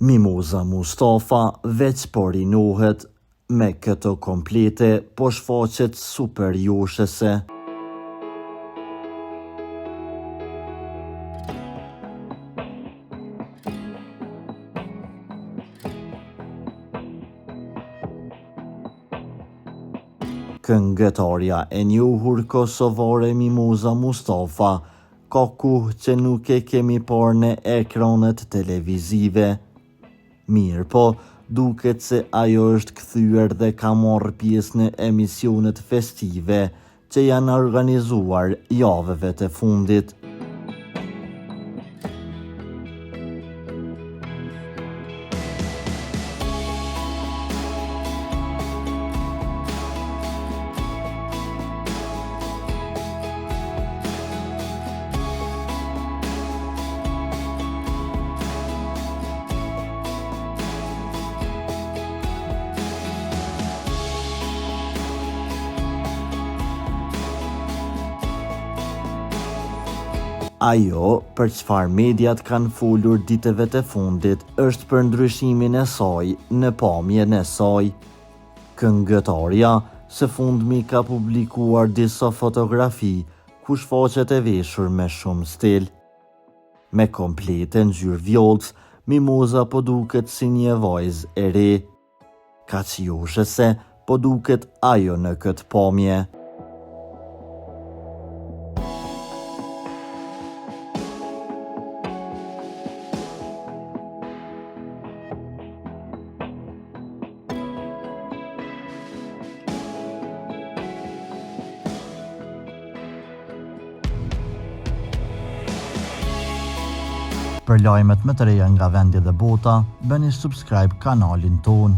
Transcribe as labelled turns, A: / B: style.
A: Mimoza Mustafa veç po rinohet, me këto komplete po shfaqet super joshese. Këngëtarja e njohur kosovare Mimoza Mustafa ka kohë që nuk e kemi parë në ekranet televizive. Mirë po, duket se ajo është kthyer dhe ka marrë pjesë në emisionet festive që janë organizuar javëve të fundit. Ajo, për çfarë mediat kanë folur ditëve të fundit, është për ndryshimin e saj në pamjen e saj. Këngëtarja së fundmi ka publikuar disa fotografi ku shfaqet e veshur me shumë stil. Me komplete ngjyrë vjollc, Mimoza po duket si një vajzë e re. Kaq joshese po duket ajo në këtë pamje. Për lajmet më të reja nga vendi dhe bota, bëni subscribe kanalin ton.